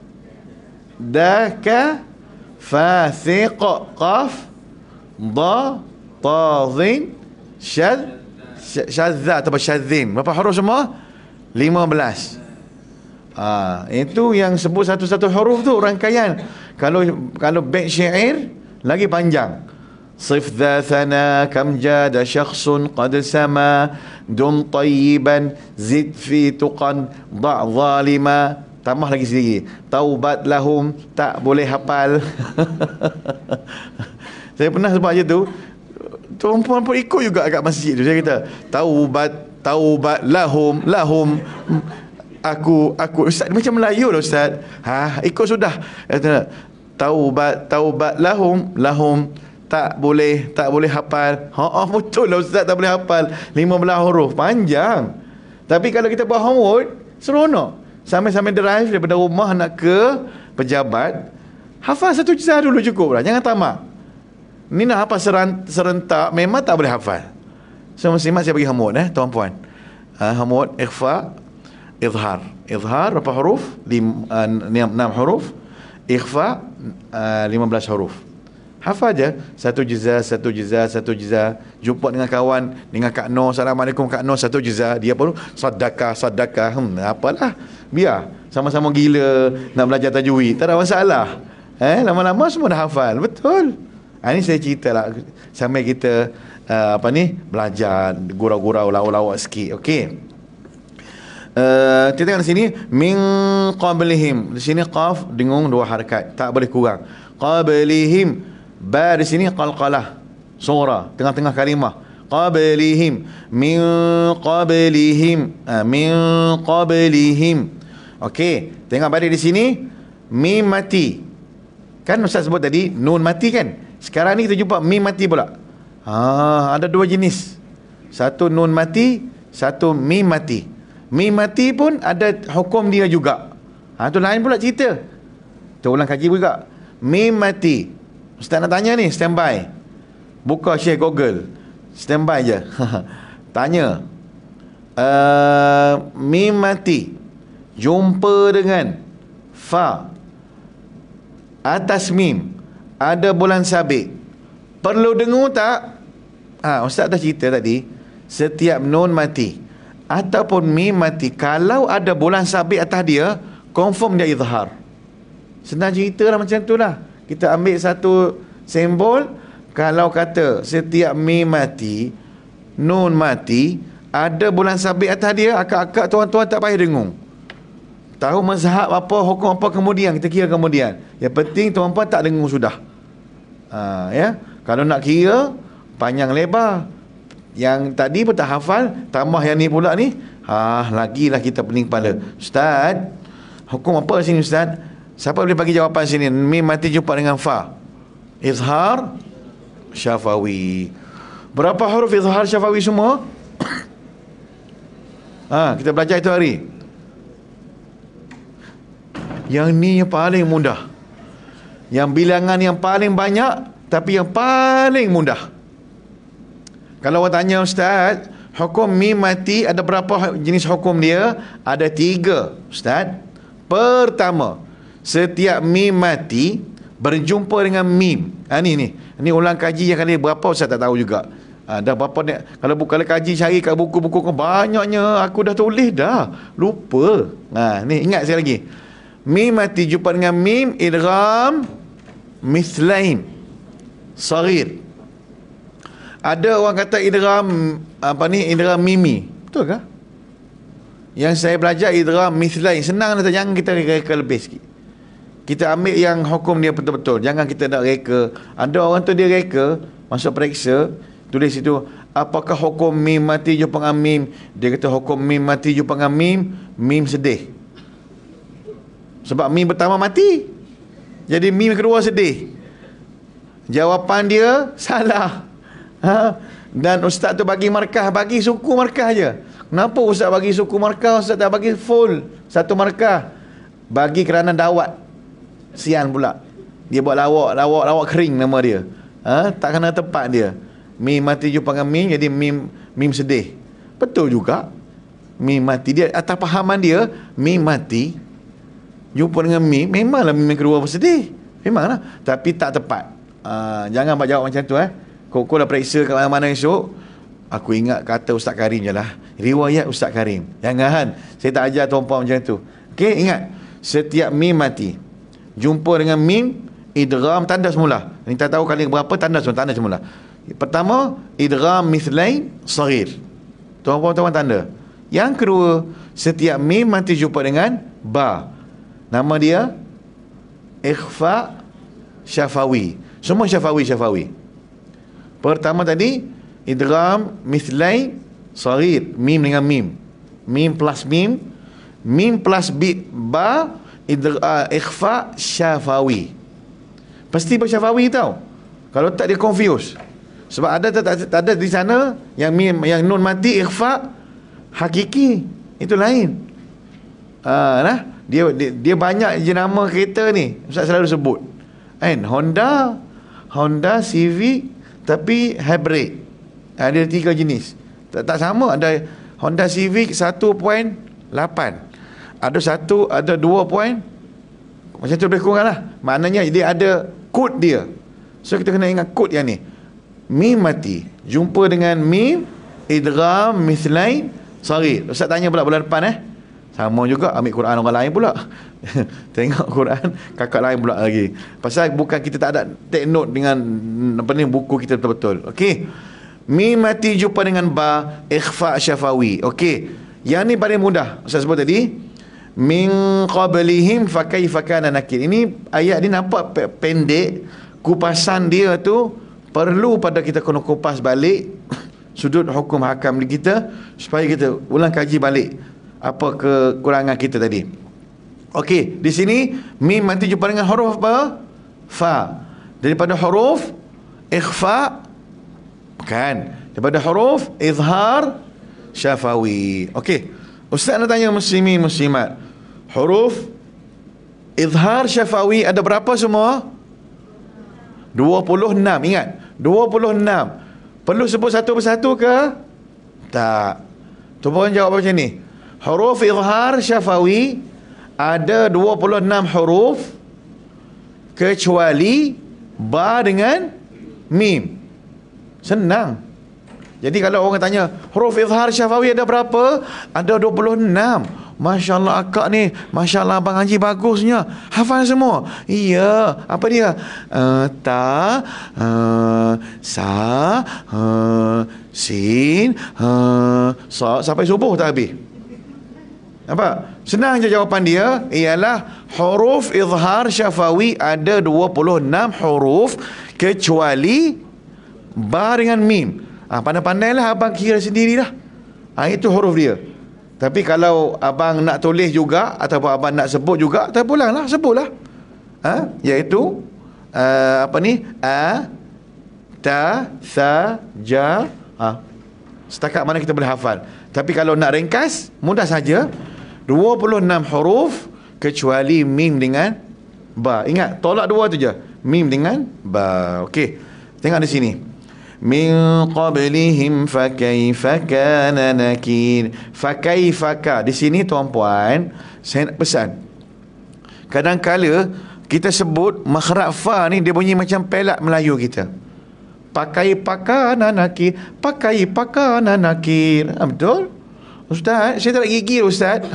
daka, fathiq, qaf, da, tadhin, syadza atau syadzin. Berapa huruf semua? 15. Itu yang sebut satu-satu huruf tu rangkaian. Kalau bait syair lagi panjang. صف ذا ثنا كم جاد شخص قد سما دم طيبا زد في تقا ضع ظالما. Tambah lagi sedikit. Taubat lahum, tak boleh hafal. Saya pernah sebab je tu, perempuan pun ikut juga kat masjid tu. Saya kata, taubat lahum. Aku Ustaz, macam Melayu lah Ustaz. Ikut sudah. Kata, taubat lahum, tak boleh hafal. Betul lah Ustaz, tak boleh hafal 15 huruf, panjang. Tapi kalau kita buat homework, seronok. Sambil drive daripada rumah nak ke pejabat, hafal 1 juzah dulu cukup lah. Jangan tamak. Ni nak hafal serentak, memang tak boleh hafal. So masing-masing saya bagi homework tuan-puan. Homework ikhfa, izhar berapa huruf? 6 huruf. Ikhfa 15 huruf. Hafal je 1 juzah. Jumpa dengan kawan, dengan Kak Noh, Assalamualaikum Kak Noh, 1 juzah. Dia pun sedekah. Apalah, biar sama-sama gila nak belajar tajwid, tak ada masalah. Lama-lama semua dah hafal. Betul. Ini saya cerita lah sambil kita belajar, gurau-gurau, lawak-lawak sikit. Okey. Kita tengok di sini min qablihim. Di sini qaf dengung 2 harakat, tak boleh kurang. Qablihim, ba di sini qalqalah, surah tengah-tengah kalimah. Qablihim, min qablihim. Okey, tengok balik di sini mim mati. Kan Ustaz sebut tadi nun mati kan? Sekarang ni kita jumpa mim mati pula. Ada 2 jenis. Satu nun mati, satu mim mati. Mim mati pun ada hukum dia juga. Tu lain pula cerita. Kita ulang kaji juga. Mim mati. Ustaz nak tanya ni, standby. Buka share Google. Standby je. Tanya. Mim mati jumpa dengan fa atas mim, ada bulan sabit, perlu dengar tak? Ustaz dah cerita tadi, setiap nun mati ataupun mim mati, kalau ada bulan sabit atas dia, confirm dia izhar. Senang cerita lah macam tu lah. Kita ambil satu simbol, kalau kata setiap mim mati, nun mati, ada bulan sabit atas dia, akak-akak tuan-tuan tak payah dengung. Tahu mazhab apa, hukum apa kemudian, kita kira kemudian. Yang penting tuan-tuan tak dengung sudah. Ya. Kalau nak kira panjang lebar, yang tadi pun tak hafal, tambah yang ni pula ni, lagilah kita pening kepala. Ustaz, hukum apa sini Ustaz? Siapa boleh bagi jawapan sini? Mim mati jumpa dengan fa, izhar syafawi. Berapa huruf izhar syafawi semua? Kita belajar itu hari. Yang ni yang paling mudah, yang bilangan yang paling banyak, tapi yang paling mudah. Kalau awak tanya Ustaz, hukum mim mati ada berapa jenis hukum dia? Ada 3 Ustaz. Pertama, setiap mim mati berjumpa dengan mim. Ni ulang kaji yang kali berapa Ustaz tak tahu juga. Dah berapa ni? Kalau kaji cari kat buku-buku banyaknya, aku dah tulis dah, lupa. Ni ingat sekali lagi. Mim mati jumpa dengan mim, idgham mithlain saghir. Ada orang kata idgham idgham mimi. Betul ke? Yang saya belajar idgham mithlain. Senang, jangan kita reka lebih sikit. Kita ambil yang hukum dia betul-betul, jangan kita nak reka. Ada orang tu dia reka, masuk periksa, tulis situ apakah hukum mim mati jumpa dengan mim. Dia kata hukum mim mati jumpa dengan mim sedih. Sebab mim pertama mati, jadi mim kedua sedih. Jawapan dia salah. Dan ustaz tu bagi markah, bagi suku markah je. Kenapa ustaz bagi suku markah, ustaz tak bagi full 1 markah? Bagi kerana dawat. Sian pula. Dia buat lawak kering nama dia. Tak kena tepat dia. Mim mati jumpa dengan mim, jadi mim sedih. Betul juga. Mim mati, dia atas pahaman dia, mim mati jumpa dengan mim, memanglah mim kedua bersedih, memanglah, tapi tak tepat. Jangan buat jawab macam tu. Kau dah periksa kat mana-mana esok, aku ingat kata Ustaz Karim je lah, riwayat Ustaz Karim. Jangan, saya tak ajar tuan-puan macam tu. Okey, ingat, setiap mim mati jumpa dengan mim, idgham tanda semula. Ni tak tahu kali berapa, tanda semula. Pertama, idgham mithlain saghir. Tuan-tuan tanda. Yang kedua, setiap mim nanti jumpa dengan ba. Nama dia ikhfa syafawi. Semua syafawi. Pertama tadi idgham mithlain saghir, mim dengan mim. Mim plus mim, mim plus ba, ikhfa syafawi. Pasti bersyafawi tau. Kalau tak dia confuse. Sebab ada tak ada di sana yang mim, yang nun mati ikhfa hakiki, itu lain. Nah, dia banyak jenama kereta ni Ustaz selalu sebut. Kan? Honda Civic tapi hybrid. Ada 3 jenis. Tak sama, ada Honda Civic 1.8. Ada 2 point, macam tu lebih kurang lah. Maknanya dia ada kod dia. So kita kena ingat kod yang ni. Mim mati jumpa dengan mim idgham mithlain saghir. Ustaz tanya pula bulan depan sama juga ambil Quran orang lain pula. Tengok Quran kakak lain pula lagi. Pasal bukan kita tak ada take note dengan apa ni, buku kita betul-betul. Okey. Mim mati jumpa dengan ba, ikhfa syafawi. Okey. Yang ni paling mudah. Ustaz sebut tadi. Min qablihim fa kaifa kana nakir. Ini ayat ni nampak pendek, kupasan dia tu perlu pada kita kena kupas balik sudut hukum hakam di kita supaya kita ulang kaji balik apa kekurangan kita tadi. Okey, di sini mim nanti jumpa dengan huruf apa? Fa. Daripada huruf ikhfa, bukan, daripada huruf izhar syafawi. Okey, Ustaz nak tanya muslimin muslimat, huruf izhar syafawi ada berapa semua? 26. Ingat, 26. Perlu sebut satu persatu ke? Tak. Tuan jawab macam ni. Huruf izhar syafawi ada 26 huruf kecuali ba dengan mim. Senang. Jadi kalau orang tanya huruf izhar syafawi ada berapa? Ada 26. Masya Allah akak ni, Masya Allah Abang Haji bagusnya, hafal semua. Iya. Apa dia? Ta, sa, sin, sa, sampai subuh tak habis. Apa? Senang je jawapan dia. Ialah huruf izhar syafawi ada 26 huruf kecuali ba dengan mim. Pandai-pandailah abang kira sendirilah. Itu huruf dia. Tapi kalau abang nak tulis juga ataupun abang nak sebut juga, tak pulanglah, sebutlah. Iaitu apa ni? A, ta, sa, ja. Setakat mana kita boleh hafal. Tapi kalau nak ringkas, mudah saja. 26 huruf kecuali mim dengan ba. Ingat, tolak dua tu je. Mim dengan ba. Okey. Tengok di sini. Min qablihim fa kaifa kana nakir. Fa kaifa ka. Di sini tuan-puan, saya nak pesan. Kadang-kala kita sebut makhraj fa ni dia bunyi macam pelak Melayu kita. Pakai pakana nakir, pakai pakana nakir. Betul? Ustaz, saya tak nak gigil Ustaz.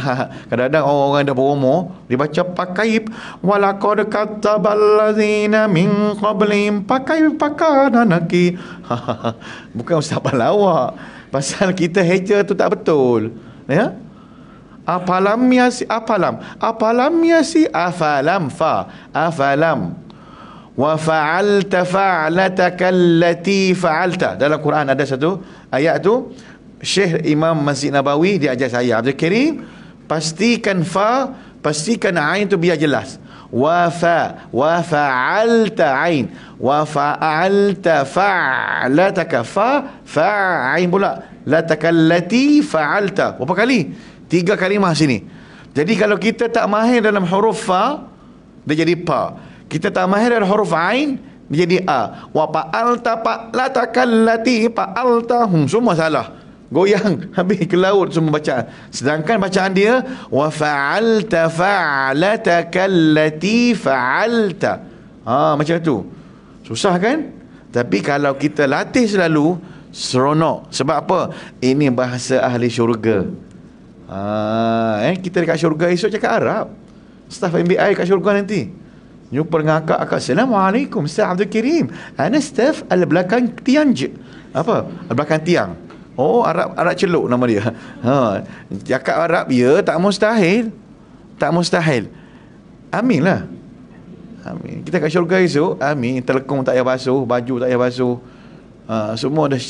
Kadang-kadang orang-orang dah berumur, dia baca pakai walaqad kattabal ladzina min qablihim pakai pakana nakir. Bukan Ustaz pelawak. Pasal kita heja tu tak betul. Ya? Afalam yasi afalam. Afalam yasi afalam fa. Afalam. Wa fa'alta fa'lataka allati fa'alta. Dalam Quran ada satu ayat tu, Syekh Imam Masjid Nabawi dia ajar saya, Abdul Karim, pastikan fa, pastikan ain tu biar jelas. Wa fa'alta ain, wa fa'alta fa'lataka fa'ain pula, latakallati fa'alta. Berapa kali? 3 kalimah sini. Jadi kalau kita tak mahir dalam huruf fa, dia jadi pa. Kita tak mahir dalam huruf ain, dia jadi a. Wa fa'alta fa'latakallati fa'alta, semua salah. Goyang habis ke laut semua bacaan. Sedangkan bacaan dia wa fa'alta fa'lataka allati fa'alta. Macam tu. Susah kan? Tapi kalau kita latih selalu, seronok. Sebab apa? Ini bahasa ahli syurga. Kita dekat syurga esok cakap Arab. Staf MBI kat syurga nanti. Jumpa dengan akak, Assalamualaikum Ustaz Abdul Karim, ana staff al belakang tiang je. Apa? Al belakang tiang. Oh, Arab celuk nama dia. Ha, cakap Arab ya, tak mustahil. Tak mustahil. Amin lah. Amin. Kita kat syurga esok, amin. Telekong tak payah basuh, baju tak payah basuh. Semua dah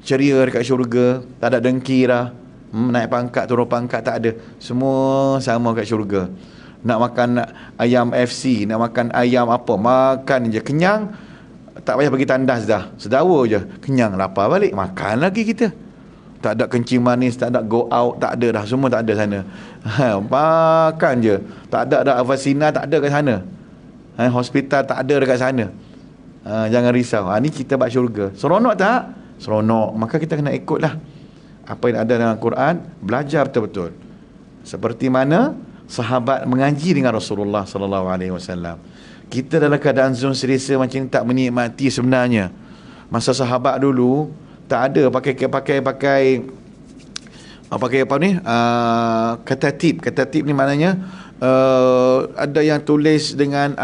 ceria dekat syurga, tak ada dengki dah. Naik pangkat, turun pangkat tak ada. Semua sama kat syurga. Nak makan ayam FC, nak makan ayam apa, makan je, kenyang. Tak payah pergi tandas dah, sedawa je, kenyang, lapar balik, makan lagi kita. Tak ada kencing manis, tak ada go out, tak ada dah, semua tak ada sana. Makan je. Tak ada dah vaksinasi, tak ada kat sana. Hospital tak ada dekat sana. Jangan risau. Ni kita bab syurga. Seronok tak? Seronok. Maka kita kena ikutlah apa yang ada dalam Quran, belajar betul-betul. Seperti mana sahabat mengaji dengan Rasulullah sallallahu alaihi wasallam. Kita dalam keadaan zon selesa macam ni tak menikmati sebenarnya. Masa sahabat dulu tak ada pakai apa ni? Katatib ni maknanya ada yang tulis dengan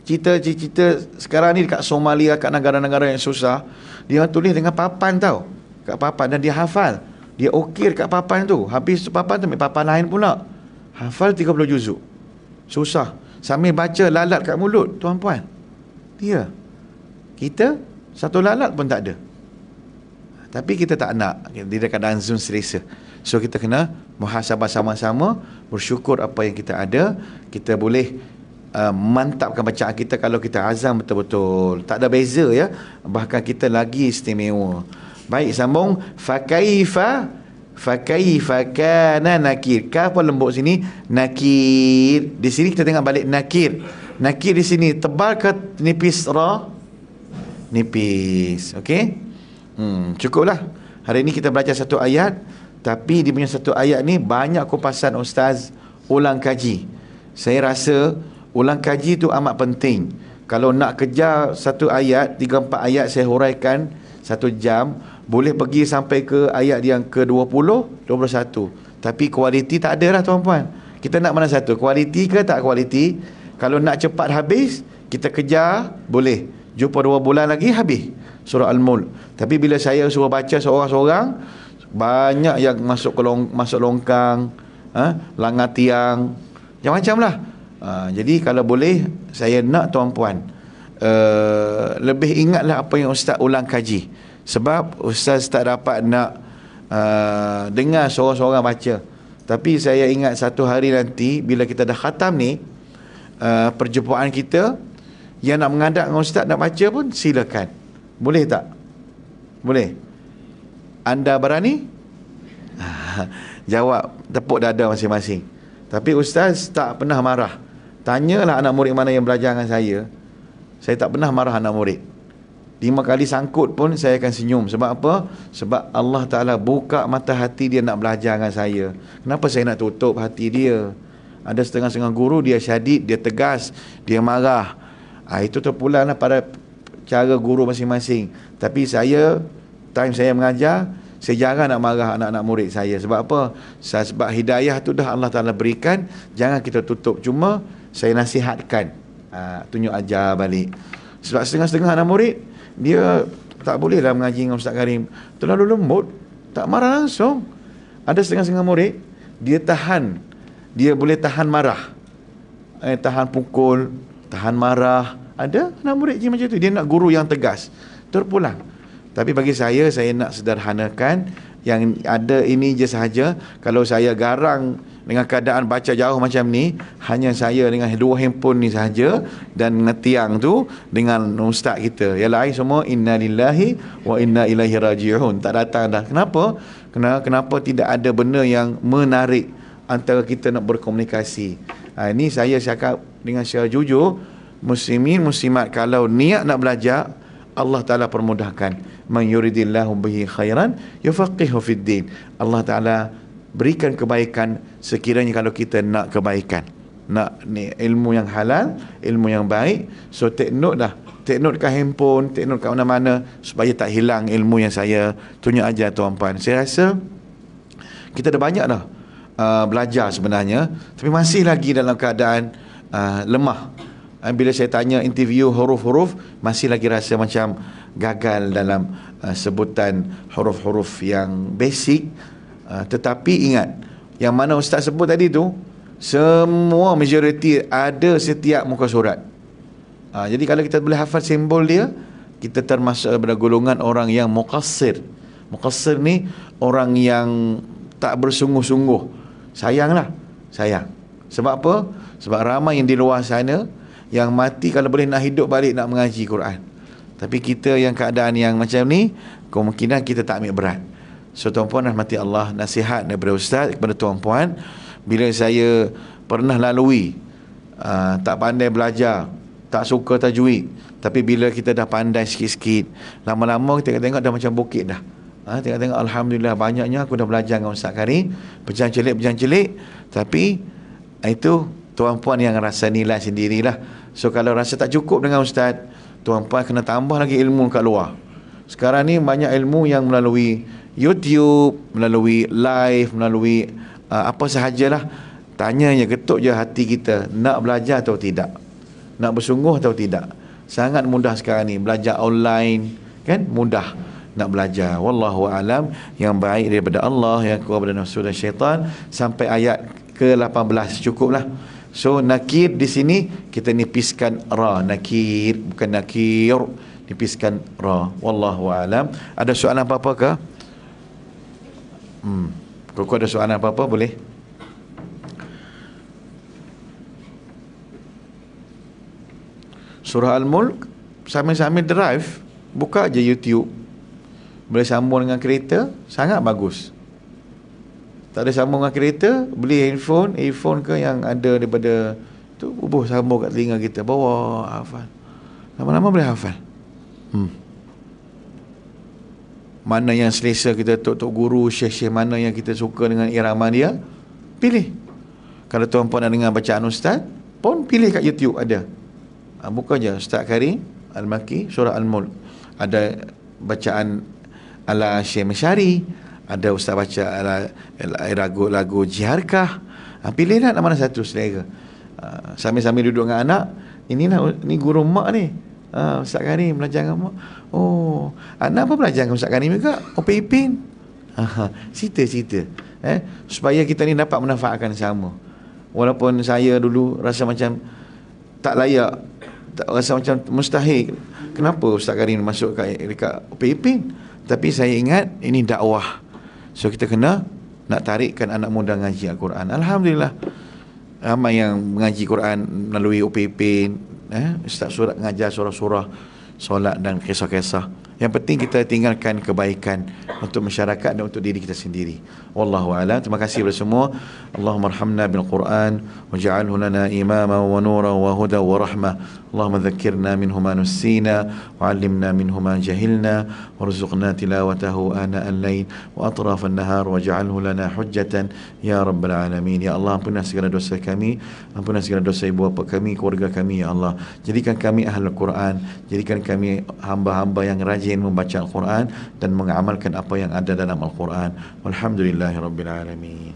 cerita-cerita sekarang ni dekat Somalia, kat negara-negara yang susah, dia tulis dengan papan tau. Kat papan, dan dia hafal. Dia okey dekat papan tu. Habis papan tu ambil papan lain pula. Hafal 30 juzuk. Susah. Sambil baca lalat kat mulut, tuan-puan. Kita satu lalat pun tak ada. Tapi kita tak nak. Dia keadaan zon selesa. So kita kena muhasabah sama-sama, bersyukur apa yang kita ada. Kita boleh mantapkan bacaan kita kalau kita azam betul-betul. Tak ada beza ya. Bahkan kita lagi istimewa. Baik, sambung. Fakaifa kana nakir. Kaf pun lembut sini. Nakir. Di sini kita tengok balik nakir. Nakir di sini tebal ke nipis ra? Nipis. Okey? Cukuplah. Hari ini kita belajar satu ayat, tapi dia punya satu ayat ni banyak kupasan ustaz ulang kaji. Saya rasa ulang kaji tu amat penting. Kalau nak kejar satu ayat, 3-4 ayat saya huraikan 1 jam, boleh pergi sampai ke ayat yang ke-20, 21. Tapi kualiti tak ada lah tuan-puan. Kita nak mana satu? Kualiti ke tak kualiti? Kalau nak cepat habis, kita kejar, boleh. Jumpa 2 bulan lagi, habis surah Al-Mulk. Tapi bila saya suruh baca seorang-seorang, banyak yang masuk longkang, langar tiang, macam-macam lah. Jadi kalau boleh, saya nak tuan-puan lebih ingatlah apa yang ustaz ulang kaji. Sebab ustaz tak dapat nak dengar seorang-seorang baca. Tapi saya ingat satu hari nanti bila kita dah khatam ni, perjumpaan kita yang nak mengadap dengan ustaz nak baca pun silakan. Boleh tak? Boleh? Anda berani? Jawab, tepuk dada masing-masing. Tapi ustaz tak pernah marah. Tanyalah anak murid mana yang belajar dengan saya. Saya tak pernah marah anak murid. 5 kali sangkut pun saya akan senyum. Sebab apa? Sebab Allah Ta'ala buka mata hati dia nak belajar dengan saya. Kenapa saya nak tutup hati dia? Ada setengah-setengah guru dia syadid, dia tegas, dia marah. Itu terpulang lah pada cara guru masing-masing. Tapi saya, time saya mengajar, saya jarang nak marah anak-anak murid saya. Sebab apa? Sebab hidayah tu dah Allah Ta'ala berikan. Jangan kita tutup. Cuma saya nasihatkan, tunjuk ajar balik. Sebab setengah-setengah anak murid, dia tak boleh lah mengaji dengan Ustaz Karim, terlalu lembut, tak marah langsung. Ada setengah-setengah murid, dia tahan, dia boleh tahan marah, tahan pukul, tahan marah. Ada anak murid je macam tu. Dia nak guru yang tegas, terpulang. Tapi bagi saya nak sederhanakan. Yang ada ini je sahaja. Kalau saya garang dengan keadaan baca jauh macam ni, hanya saya dengan 2 handphone ni sahaja, dan ngetiang tu dengan ustaz kita. Yang lain semua inna lillahi wa inna ilaihi raji'un, tak datang dah. Kenapa? Kenapa tidak ada benda yang menarik antara kita nak berkomunikasi? Ini saya cakap dengan secara jujur, muslimin muslimat, kalau niat nak belajar, Allah Ta'ala permudahkan. Man yuridillahu bihi khairan yufaqihu fid din. Allah Ta'ala berikan kebaikan sekiranya kalau kita nak kebaikan, nak ni ilmu yang halal, ilmu yang baik. So take note dah, take note kat handphone, take note kat mana-mana, supaya tak hilang ilmu yang saya tunjuk ajar tuan-puan. Saya rasa kita dah banyak dah belajar sebenarnya, tapi masih lagi dalam keadaan lemah. Bila saya tanya interview huruf-huruf, masih lagi rasa macam gagal dalam sebutan huruf-huruf yang basic. Tetapi ingat, yang mana ustaz sebut tadi tu, semua majoriti ada setiap muka surat. Jadi kalau kita boleh hafal simbol dia, kita termasuk pada golongan orang yang muqassir. Muqassir ni orang yang tak bersungguh-sungguh. Sayanglah, sayang. Sebab apa? Sebab ramai yang di luar sana yang mati kalau boleh nak hidup balik nak mengaji Quran. Tapi kita yang keadaan yang macam ni, kemungkinan kita tak ambil berat. So tuan-puan rahmati Allah, nasihat daripada ustaz kepada tuan-puan, bila saya pernah lalui tak pandai belajar, tak suka tajwid, tapi bila kita dah pandai sikit-sikit, lama-lama kita tengok dah macam bukit dah. Tengok-tengok alhamdulillah banyaknya aku dah belajar dengan Ustaz Karim, berjang-celik. Tapi itu tuan-puan yang rasa nilai sendirilah. So kalau rasa tak cukup dengan Ustaz, tuan-puan kena tambah lagi ilmu kat luar. Sekarang ni banyak ilmu yang melalui YouTube, melalui live, melalui apa sahajalah. Tanya je, ketuk je hati kita, nak belajar atau tidak, nak bersungguh atau tidak. Sangat mudah sekarang ni, belajar online kan, mudah nak belajar. Wallahu alam, yang baik daripada Allah, yang kurang daripada nafsu dan syaitan. Sampai ayat ke-18 cukuplah. So nakir di sini kita nipiskan ra, nakir bukan nakir, nipiskan ra. Wallahu alam. Ada soalan apa-apa ke? Kalau ada soalan apa-apa boleh. Surah Al-Mulk sambil-sambil drive, buka je YouTube, boleh sambung dengan kereta, sangat bagus. Tak ada sambung dengan kereta, beli earphone ke yang ada daripada tu, sambung kat telinga kita, bawa hafal. Lama-lama boleh hafal. Mana yang selesa kita, tok guru, syekh-syekh mana yang kita suka dengan irama dia, pilih. Kalau tuan-puan nak dengar bacaan ustaz pun pilih kat YouTube ada. Buka je Ustaz Karim Al-Makki surah Al-Mulk. Ada bacaan ala Syekh Masyari, ada ustaz baca ala lagu Jiharkah. Pilihlah nak mana satu selera. Sambil-sambil duduk dengan anak, ni guru mak ni, Ustaz Karim belajar dengan mak. Oh, anak apa belajar dengan Ustaz Karim juga? Ipin. Cerita-cerita supaya kita ni dapat manfaatkan sama. Walaupun saya dulu rasa macam tak layak, rasa macam mustahil, kenapa Ustaz Karim masuk dekat Ipin. Tapi saya ingat ini dakwah, so kita kena nak tarikkan anak muda ngaji Al-Quran. Alhamdulillah ramai yang mengaji Quran melalui Ipin. Ustaz surat ngajar surah-surah solat dan kisah-kisah. Yang penting kita tinggalkan kebaikan untuk masyarakat dan untuk diri kita sendiri. Wallahu a'lam. Terima kasih kepada semua. Allahumma arhamna bil Quran waj'alhu lana imama wa nura wa huda wa rahmah. Allahumma dhakkirna minhu ma nussina wa 'allimna minhu ma jahilna warzuqna tilawatahu ana al-lail wa atraf an-nahar waj'alhu lana hujjatan ya rabbal alamin. Ya Allah, ampunilah segala dosa kami, ampunilah segala dosa ibu bapa kami, keluarga kami ya Allah. Jadikan kami ahlul Quran, jadikan kami hamba-hamba yang rajin membaca Al-Quran dan mengamalkan apa yang ada dalam Al-Quran. Walhamdulillahirabbil alamin.